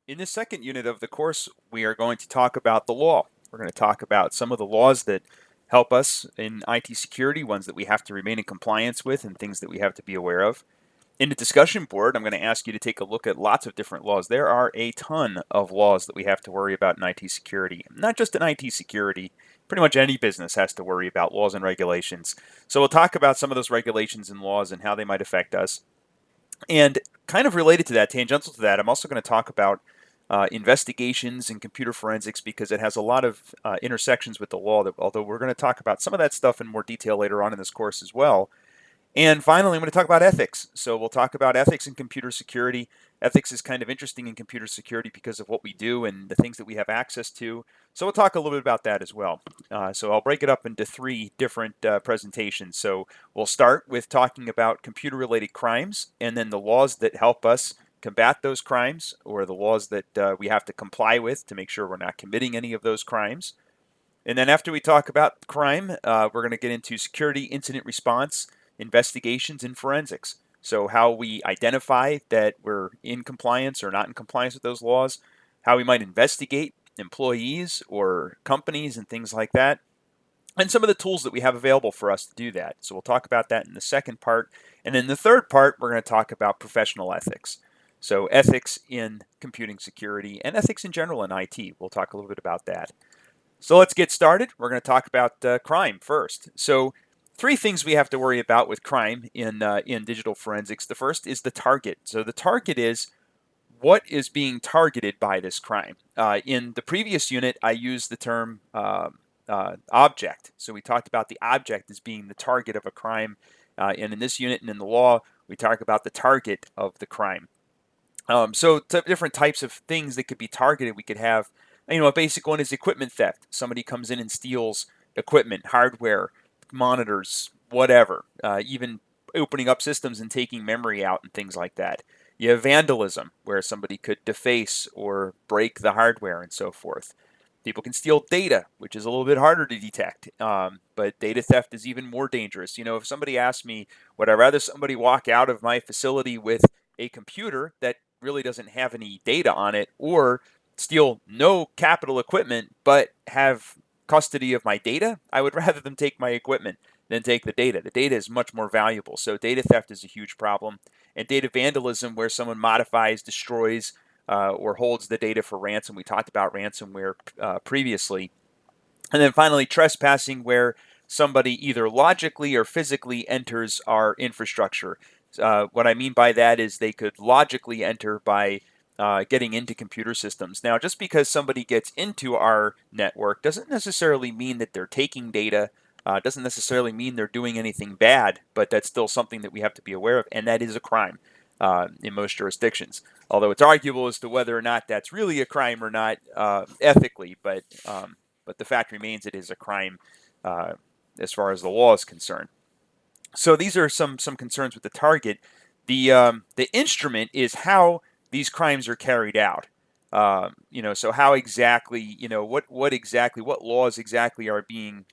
In this second unit of the course, we are going to talk about the law. We're going to talk about some of the laws that help us in IT security, ones that we have to remain in compliance with, and things that we have to be aware of. In the discussion board, I'm going to ask you to take a look at lots of different laws. There are a ton of laws that we have to worry about in IT security. Not just in IT security, pretty much any business has to worry about laws and regulations. So we'll talk about some of those regulations and laws and how they might affect us. And kind of related to that, tangential to that, I'm also going to talk about investigations and computer forensics because it has a lot of intersections with the law. That, although we're going to talk about some of that stuff in more detail later on in this course as well. And finally, I'm going to talk about ethics. So we'll talk about ethics in computer security. Ethics is kind of interesting in computer security because of what we do and the things that we have access to. So we'll talk a little bit about that as well. So I'll break it up into three different presentations. So we'll start with talking about computer-related crimes and then the laws that help us combat those crimes, or the laws that we have to comply with to make sure we're not committing any of those crimes. And then after we talk about crime, we're going to get into security incident response, investigations, and forensics. So how we identify that we're in compliance or not in compliance with those laws, how we might investigate employees or companies and things like that, and some of the tools that we have available for us to do that. So we'll talk about that in the second part. And then the third part, we're going to talk about professional ethics. So ethics in computing security and ethics in general in IT. We'll talk a little bit about that. So let's get started. We're going to talk about crime first. So three things we have to worry about with crime in digital forensics. The first is the target. So the target is what is being targeted by this crime. In the previous unit, I used the term object. So we talked about the object as being the target of a crime. And in this unit and in the law, we talk about the target of the crime. So different types of things that could be targeted. We could have, a basic one is equipment theft. Somebody comes in and steals equipment, hardware, monitors, whatever. Even opening up systems and taking memory out and things like that. You have vandalism, where somebody could deface or break the hardware and so forth. People can steal data, which is a little bit harder to detect. But data theft is even more dangerous. If somebody asks me, would I rather somebody walk out of my facility with a computer that really doesn't have any data on it, or steal no capital equipment but have custody of my data, I would rather them take my equipment than take the data. The data is much more valuable. So data theft is a huge problem. And data vandalism, where someone modifies, destroys, or holds the data for ransom. We talked about ransomware previously. And then finally, trespassing, where somebody either logically or physically enters our infrastructure. What I mean by that is they could logically enter by getting into computer systems. Now, just because somebody gets into our network doesn't necessarily mean that they're taking data, doesn't necessarily mean they're doing anything bad, but that's still something that we have to be aware of, and that is a crime in most jurisdictions. Although it's arguable as to whether or not that's really a crime or not ethically, but the fact remains it is a crime uh, as far as the law is concerned. So these are some concerns with the target. The instrument is how these crimes are carried out. So how exactly, what laws exactly are being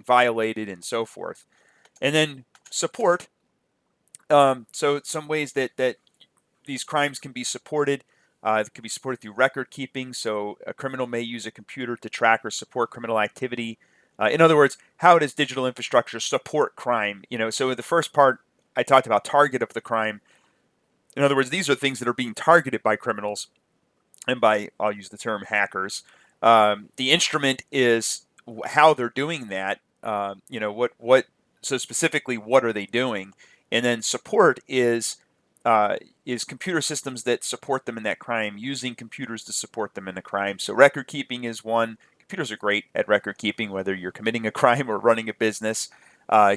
violated and so forth. And then support. So some ways that these crimes can be supported. It can be supported through record keeping. So a criminal may use a computer to track or support criminal activity. In other words, how does digital infrastructure support crime? So in the first part, I talked about target of the crime. In other words, these are things that are being targeted by criminals, and I'll use the term hackers. The instrument is how they're doing that. So specifically, what are they doing? And then support is computer systems that support them in that crime, using computers to support them in the crime. So record keeping is one. Computers are great at record keeping, whether you're committing a crime or running a business.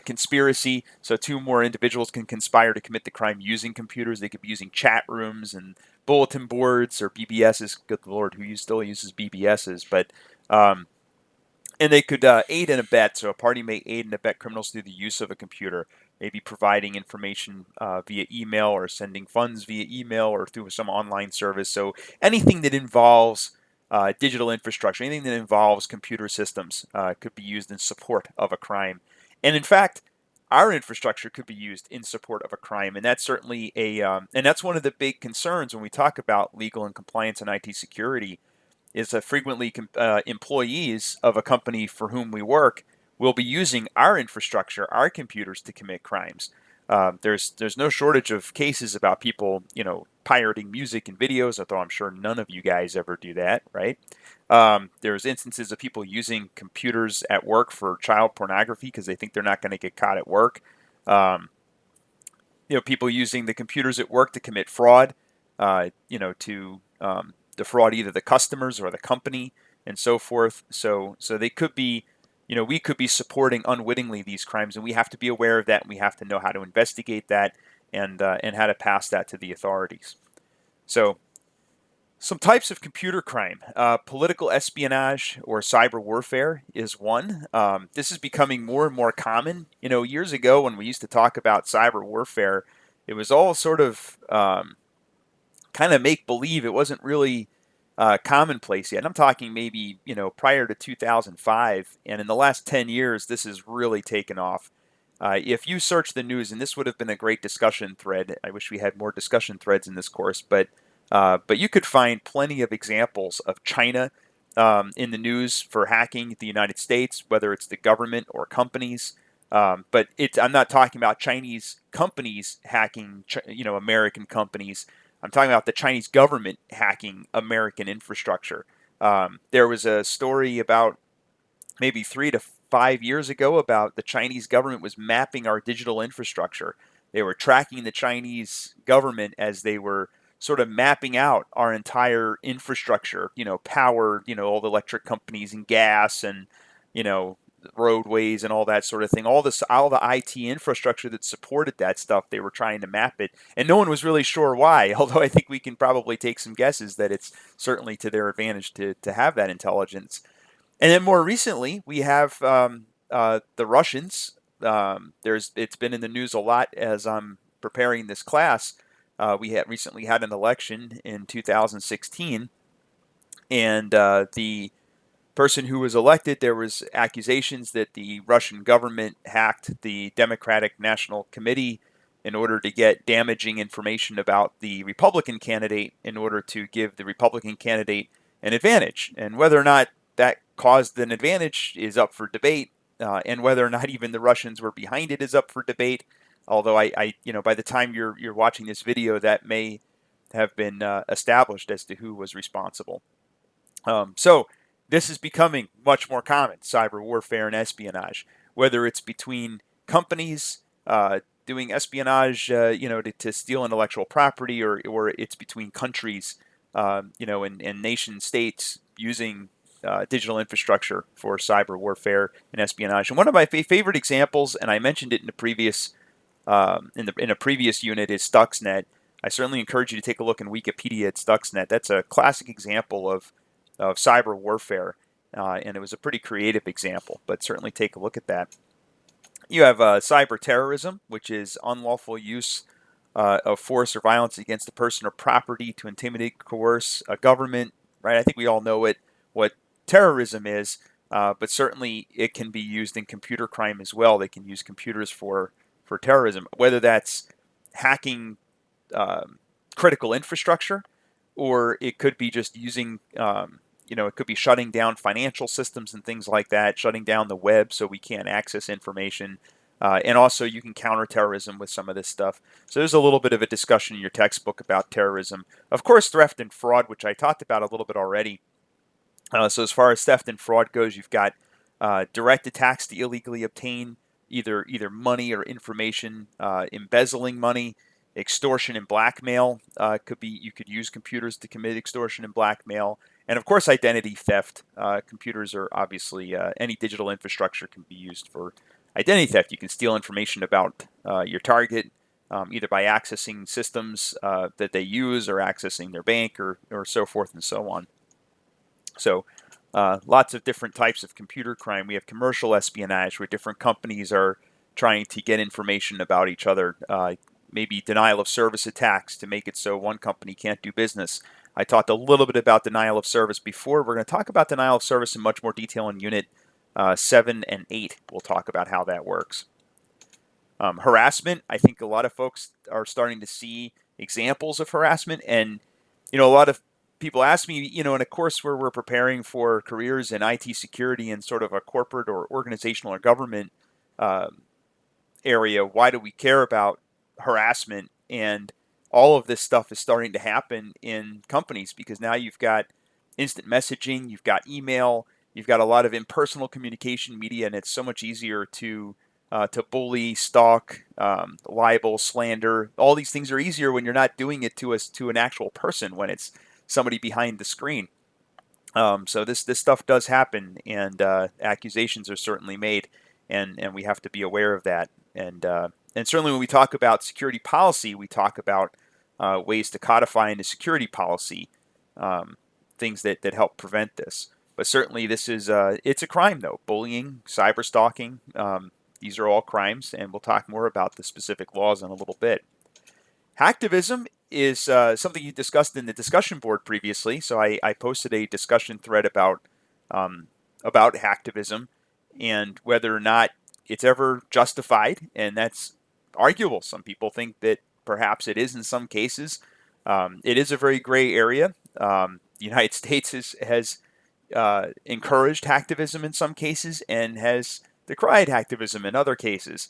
Conspiracy, so two more individuals can conspire to commit the crime using computers. They could be using chat rooms and bulletin boards or BBSs. Good Lord, still uses BBSs? But and they could aid and abet. So a party may aid and abet criminals through the use of a computer, maybe providing information via email or sending funds via email or through some online service. So anything that involves digital infrastructure, anything that involves computer systems could be used in support of a crime. And in fact, our infrastructure could be used in support of a crime, and that's certainly and that's one of the big concerns when we talk about legal and compliance and IT security. Is that frequently employees of a company for whom we work will be using our infrastructure, our computers, to commit crimes. There's no shortage of cases about people, pirating music and videos, although I'm sure none of you guys ever do that, right? There's instances of people using computers at work for child pornography because they think they're not going to get caught at work. Um, People using the computers at work to commit fraud, to defraud either the customers or the company and so forth. So they could be, we could be supporting unwittingly these crimes, and we have to be aware of that, and we have to know how to investigate that and how to pass that to the authorities. So some types of computer crime. Political espionage or cyber warfare is one. This is becoming more and more common. Years ago when we used to talk about cyber warfare, it was all sort of kind of make believe. It wasn't really commonplace yet. And I'm talking maybe, prior to 2005. And in the last 10 years, this has really taken off. If you search the news, and this would have been a great discussion thread. I wish we had more discussion threads in this course, but you could find plenty of examples of China in the news for hacking the United States, whether it's the government or companies. But I'm not talking about Chinese companies hacking, American companies. I'm talking about the Chinese government hacking American infrastructure. There was a story about maybe 3 to 5 years ago about the Chinese government was mapping our digital infrastructure. They were tracking the Chinese government as they were sort of mapping out our entire infrastructure, power, all the electric companies and gas and, you know, roadways and all that sort of thing. All the IT infrastructure that supported that stuff, they were trying to map it. And no one was really sure why, although I think we can probably take some guesses that it's certainly to their advantage to have that intelligence. And then more recently, we have the Russians. It's been in the news a lot as I'm preparing this class. We had recently had an election in 2016, and the person who was elected, there was accusations that the Russian government hacked the Democratic National Committee in order to get damaging information about the Republican candidate in order to give the Republican candidate an advantage. And whether or not that caused an advantage is up for debate, and whether or not even the Russians were behind it is up for debate. Although by the time you're watching this video, that may have been established as to who was responsible. So this is becoming much more common, cyber warfare and espionage, whether it's between companies doing espionage, to steal intellectual property, or it's between countries, and nation states using digital infrastructure for cyber warfare and espionage. And one of my favorite examples, and I mentioned it in the previous in a previous unit, is Stuxnet. I certainly encourage you to take a look in Wikipedia at Stuxnet. That's a classic example of cyber warfare, and it was a pretty creative example, but certainly take a look at that. You have cyber terrorism, which is unlawful use of force or violence against a person or property to intimidate, coerce a government, right? I think we all know what terrorism is, but certainly it can be used in computer crime as well. They can use computers for terrorism, whether that's hacking critical infrastructure, or it could be just using, it could be shutting down financial systems and things like that, shutting down the web so we can't access information. And also you can counter terrorism with some of this stuff. So there's a little bit of a discussion in your textbook about terrorism. Of course, theft and fraud, which I talked about a little bit already. So as far as theft and fraud goes, you've got direct attacks to illegally obtain either money or information, embezzling money, extortion and blackmail. You could use computers to commit extortion and blackmail, and of course identity theft. Computers are obviously any digital infrastructure can be used for identity theft. You can steal information about your target, either by accessing systems that they use or accessing their bank or so forth and so on. So lots of different types of computer crime. We have commercial espionage, where different companies are trying to get information about each other. Maybe denial of service attacks to make it so one company can't do business. I talked a little bit about denial of service before. We're going to talk about denial of service in much more detail in Unit 7 and 8. We'll talk about how that works. Harassment, I think a lot of folks are starting to see examples of harassment. And, a lot of people ask me, in a course where we're preparing for careers in IT security in sort of a corporate or organizational or government uh, area, why do we care about harassment? And all of this stuff is starting to happen in companies because now you've got instant messaging, you've got email, you've got a lot of impersonal communication media, and it's so much easier to bully, stalk, libel, slander. All these things are easier when you're not doing it to an actual person, when it's somebody behind the screen. So this stuff does happen, and accusations are certainly made, and we have to be aware of that. And certainly when we talk about security policy, we talk about ways to codify into security policy um, things that help prevent this. But certainly this is it's a crime though. Bullying, cyber stalking, these are all crimes, and we'll talk more about the specific laws in a little bit. Hacktivism is something you discussed in the discussion board previously. So I posted a discussion thread um, about hacktivism and whether or not it's ever justified, and that's arguable. Some people think that perhaps it is in some cases. It is a very gray area. The United States has encouraged hacktivism in some cases and has decried hacktivism in other cases.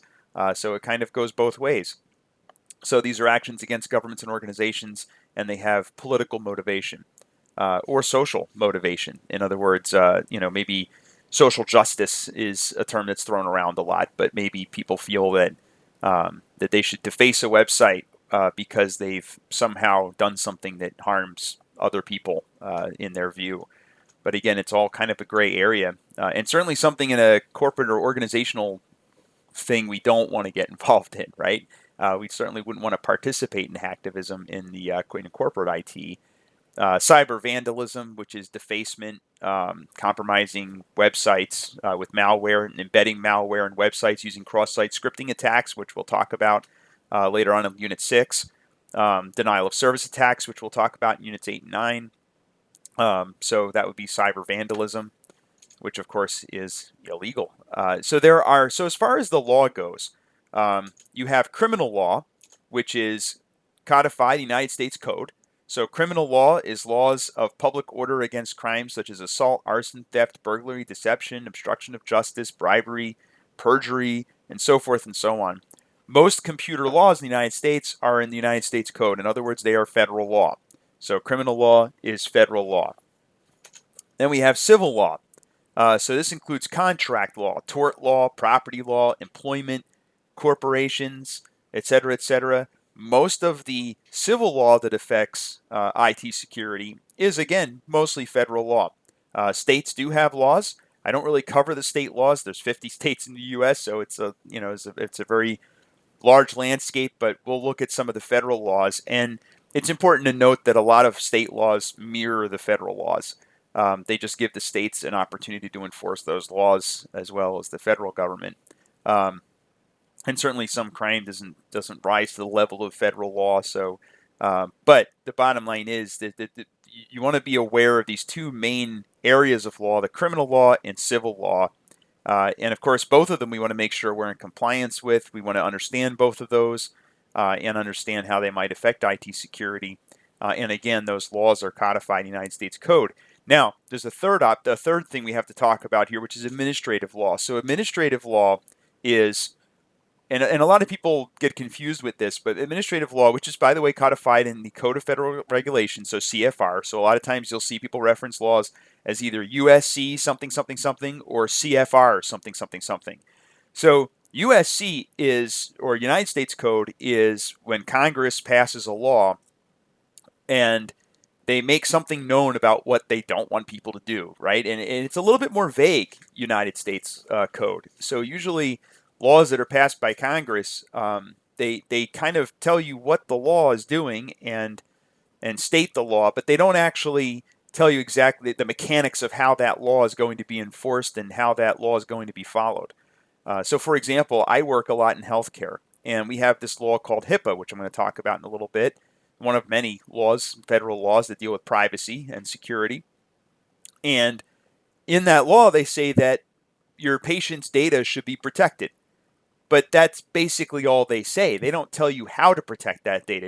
So it kind of goes both ways. So these are actions against governments and organizations, and they have political motivation or social motivation. In other words, maybe social justice is a term that's thrown around a lot, but maybe people feel that they should deface a website because they've somehow done something that harms other people in their view. But again, it's all kind of a gray area, and certainly something in a corporate or organizational thing we don't want to get involved in, right? We certainly wouldn't want to participate in hacktivism in corporate IT. Cyber vandalism, which is defacement, compromising websites with malware and embedding malware in websites using cross-site scripting attacks, which we'll talk about later on in Unit 6. Denial of service attacks, which we'll talk about in Units 8 and 9. So that would be cyber vandalism, which of course is illegal. So as far as the law goes, you have criminal law, which is codified United States Code. So criminal law is laws of public order against crimes such as assault, arson, theft, burglary, deception, obstruction of justice, bribery, perjury, and so forth and so on. Most computer laws in the United States are in the United States Code. In other words, they are federal law. So criminal law is federal law. Then we have civil law. So this includes contract law, tort law, property law, employment, corporations, etc., etc. Most of the civil law that affects IT security is, again, mostly federal law. States do have laws. I don't really cover the state laws. There's 50 states in the U.S., so it's a very large landscape. But we'll look at some of the federal laws, and it's important to note that a lot of state laws mirror the federal laws. They just give the states an opportunity to enforce those laws as well as the federal government. And certainly some crime doesn't rise to the level of federal law. So, but the bottom line is that you want to be aware of these two main areas of law: the criminal law and civil law. And of course, both of them we want to make sure we're in compliance with. We want to understand both of those and understand how they might affect IT security. And again, those laws are codified in the United States Code. Now, there's the third thing we have to talk about here, which is administrative law. So administrative law is, and a lot of people get confused with this, but administrative law, which is, by the way, codified in the Code of Federal Regulations, so CFR. So a lot of times you'll see people reference laws as either USC something something something or CFR something something something. So USC is, or United States Code, is when Congress passes a law and they make something known about what they don't want people to do, right? And it's a little bit more vague, United States Code. So usually laws that are passed by Congress, they kind of tell you what the law is doing and state the law, but they don't actually tell you exactly the mechanics of how that law is going to be enforced and how that law is going to be followed. So for example, I work a lot in healthcare, and we have this law called HIPAA, which I'm going to talk about in a little bit. One of many laws, federal laws, that deal with privacy and security. And in that law, they say that your patient's data should be protected. but that's basically all they say. They don't tell you how to protect that data.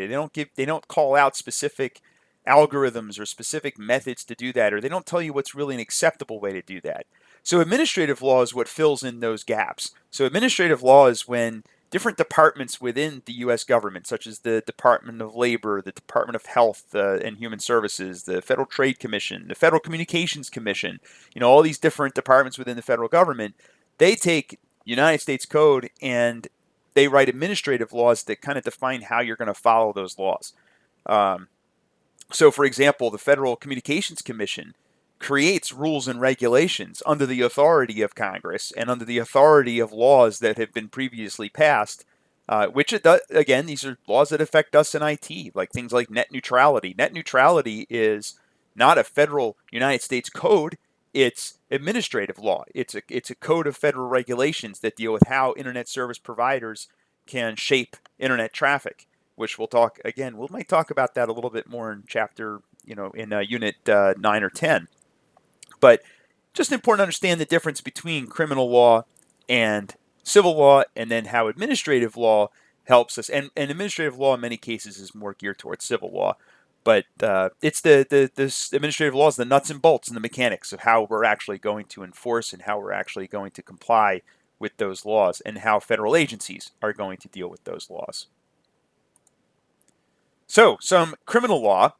They don't call out specific algorithms or specific methods to do that, or they don't tell you what's really an acceptable way to do that. So administrative law is what fills in those gaps. So administrative law is when different departments within the U.S. government, such as the Department of Labor, the Department of Health and Human Services, the Federal Trade Commission, the Federal Communications Commission, all these different departments within the federal government, they take United States code and they write administrative laws that kind of define how you're going to follow those laws. So, for example, the Federal Communications Commission creates rules and regulations under the authority of Congress and under the authority of laws that have been previously passed, which it does, again, these are laws that affect us in IT, like things like net neutrality. Net neutrality is not a federal United States code. It's administrative law. It's a code of federal regulations that deal with how internet service providers can shape internet traffic, which we'll talk again. We might talk about that a little bit more in chapter, in unit 9 or 10. But just important to understand the difference between criminal law and civil law, and then how administrative law helps us. And administrative law in many cases is more geared towards civil law. But it's this administrative law is the nuts and bolts and the mechanics of how we're actually going to enforce and how we're actually going to comply with those laws and how federal agencies are going to deal with those laws. So some criminal law.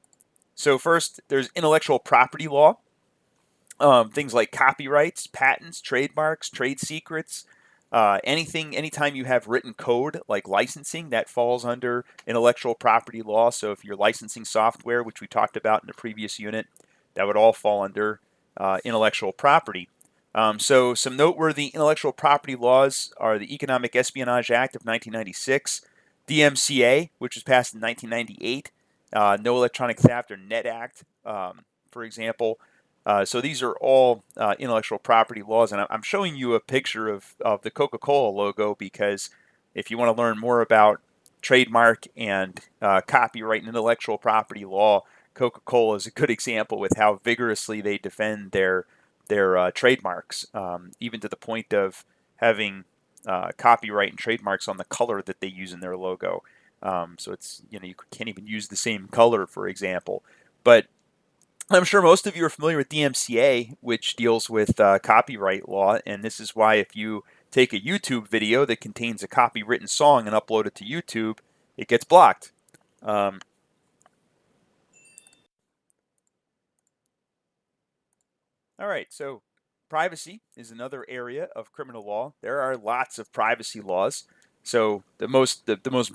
So first, there's intellectual property law. Things like copyrights, patents, trademarks, trade secrets, anytime you have written code like licensing, that falls under intellectual property law. So if you're licensing software, which we talked about in the previous unit, that would all fall under intellectual property. So some noteworthy intellectual property laws are the Economic Espionage Act of 1996, DMCA, which was passed in 1998, No Electronic Theft or NET Act, for example. So these are all intellectual property laws, and I'm showing you a picture of the Coca-Cola logo because if you want to learn more about trademark and copyright and intellectual property law, Coca-Cola is a good example with how vigorously they defend their trademarks, even to the point of having copyright and trademarks on the color that they use in their logo. So it's you can't even use the same color, for example, but I'm sure most of you are familiar with DMCA, which deals with copyright law, and this is why if you take a YouTube video that contains a copywritten song and upload it to YouTube, it gets blocked. All right, so privacy is another area of criminal law. There are lots of privacy laws. So the most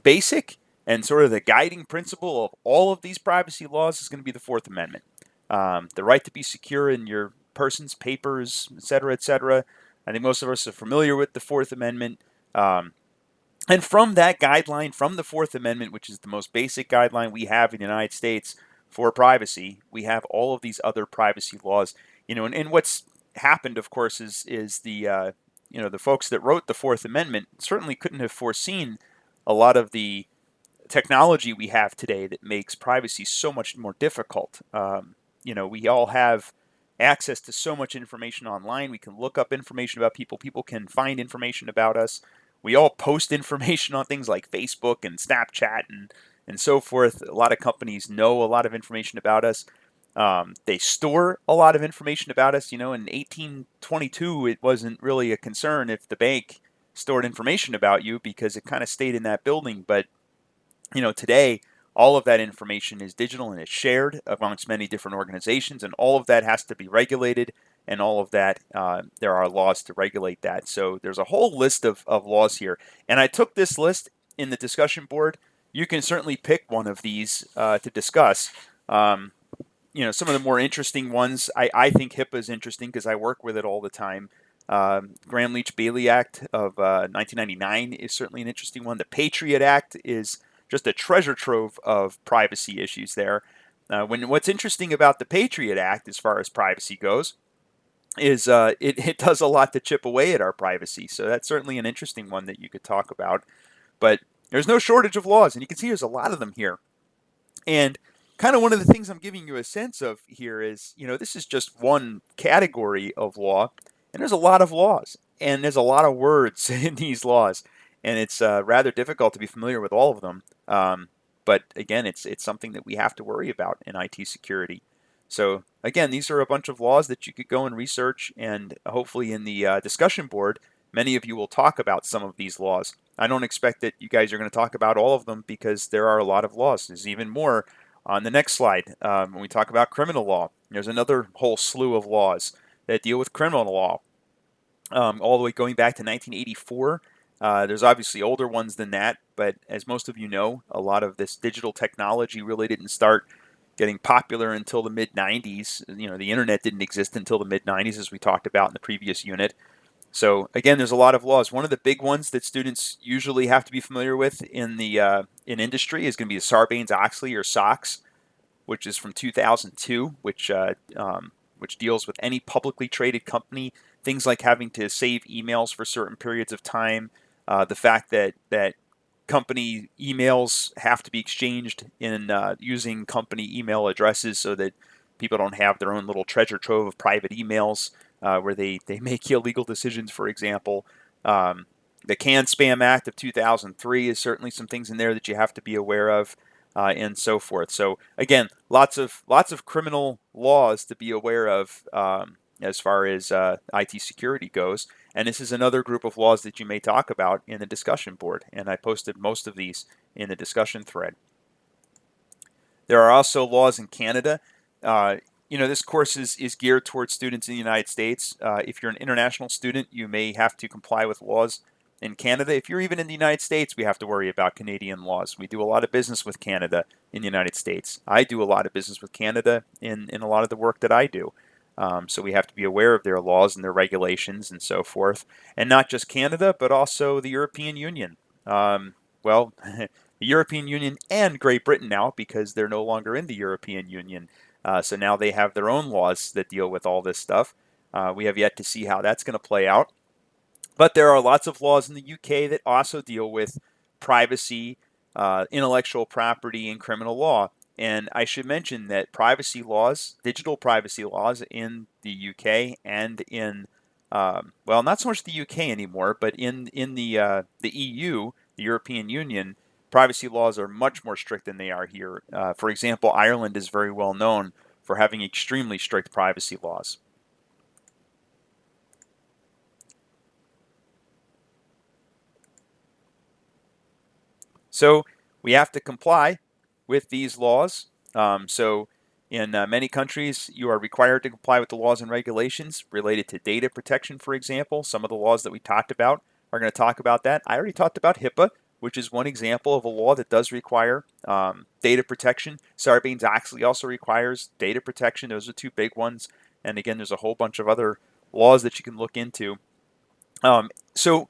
basic and sort of the guiding principle of all of these privacy laws is going to be the Fourth Amendment. The right to be secure in your persons, papers, etc., etc. I think most of us are familiar with the Fourth Amendment. And from that guideline, from the Fourth Amendment, which is the most basic guideline we have in the United States for privacy, we have all of these other privacy laws. And what's happened, of course, is the the folks that wrote the Fourth Amendment certainly couldn't have foreseen a lot of the technology we have today that makes privacy so much more difficult. We all have access to so much information online. We can look up information about people. People can find information about us. We all post information on things like Facebook and Snapchat and so forth. A lot of companies know a lot of information about us. They store a lot of information about us. In 1822, it wasn't really a concern if the bank stored information about you because it kind of stayed in that building. But, today, all of that information is digital and it's shared amongst many different organizations, and all of that has to be regulated, and all of that, there are laws to regulate that. So there's a whole list of laws here. And I took this list in the discussion board. You can certainly pick one of these to discuss. Some of the more interesting ones, I think HIPAA is interesting because I work with it all the time. Gramm-Leach-Bliley Act of 1999 is certainly an interesting one. The Patriot Act is just a treasure trove of privacy issues there. What's interesting about the Patriot Act as far as privacy goes is it does a lot to chip away at our privacy. So that's certainly an interesting one that you could talk about. But there's no shortage of laws, and you can see there's a lot of them here. And kind of one of the things I'm giving you a sense of here is, this is just one category of law, and there's a lot of laws, and there's a lot of words in these laws. and it's rather difficult to be familiar with all of them. But again, it's something that we have to worry about in IT security. So again, these are a bunch of laws that you could go and research, and hopefully in the discussion board, many of you will talk about some of these laws. I don't expect that you guys are going to talk about all of them because there are a lot of laws. There's even more on the next slide. When we talk about criminal law, there's another whole slew of laws that deal with criminal law, all the way going back to 1984. There's obviously older ones than that, but as most of you know, a lot of this digital technology really didn't start getting popular until the mid 90s. You know, the internet didn't exist until the mid 90s, as we talked about in the previous unit. So again, there's a lot of laws. One of the big ones that students usually have to be familiar with in the in industry is going to be the Sarbanes-Oxley or SOX, which is from 2002, which deals with any publicly traded company, things like having to save emails for certain periods of time, the fact that company emails have to be exchanged in using company email addresses so that people don't have their own little treasure trove of private emails where they make illegal decisions, for example. The CAN-SPAM Act of 2003 is certainly some things in there that you have to be aware of, and so forth. So again, lots of criminal laws to be aware of as far as IT security goes. And this is another group of laws that you may talk about in the discussion board. And I posted most of these in the discussion thread. There are also laws in Canada. This course is geared towards students in the United States. If you're an international student, you may have to comply with laws in Canada. If you're even in the United States, we have to worry about Canadian laws. We do a lot of business with Canada in the United States. I do a lot of business with Canada in a lot of the work that I do. So we have to be aware of their laws and their regulations and so forth. And not just Canada, but also the European Union. The European Union and Great Britain now, because they're no longer in the European Union. So now they have their own laws that deal with all this stuff. We have yet to see how that's going to play out. But there are lots of laws in the UK that also deal with privacy, intellectual property, and criminal law. And I should mention that privacy laws, digital privacy laws in the UK and in, not so much the UK anymore, but in the EU, the European Union, privacy laws are much more strict than they are here. For example, Ireland is very well known for having extremely strict privacy laws. So we have to comply with these laws. So in many countries, you are required to comply with the laws and regulations related to data protection, for example. Some of the laws that we talked about are going to talk about that. I already talked about HIPAA, which is one example of a law that does require data protection. Sarbanes-Oxley also requires data protection. Those are two big ones. And again, there's a whole bunch of other laws that you can look into. So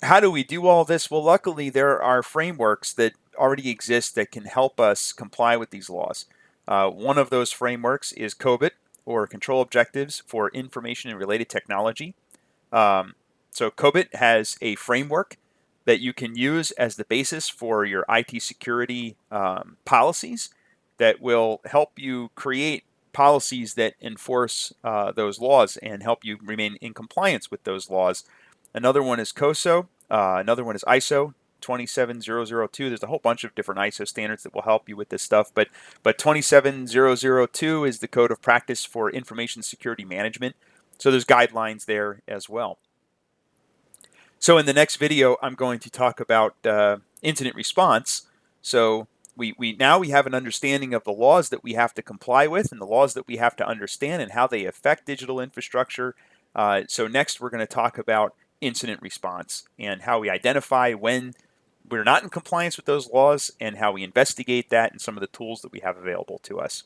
how do we do all this? Well, luckily, there are frameworks that already exist that can help us comply with these laws. One of those frameworks is COBIT, or Control Objectives for Information and Related Technology. So COBIT has a framework that you can use as the basis for your IT security policies that will help you create policies that enforce those laws and help you remain in compliance with those laws. Another one is COSO. Another one is ISO 27002. There's a whole bunch of different ISO standards that will help you with this stuff, but 27002 is the code of practice for information security management. So there's guidelines there as well. So in the next video, I'm going to talk about incident response. So we now have an understanding of the laws that we have to comply with and the laws that we have to understand and how they affect digital infrastructure. So next, we're going to talk about incident response and how we identify when we're not in compliance with those laws and how we investigate that and some of the tools that we have available to us.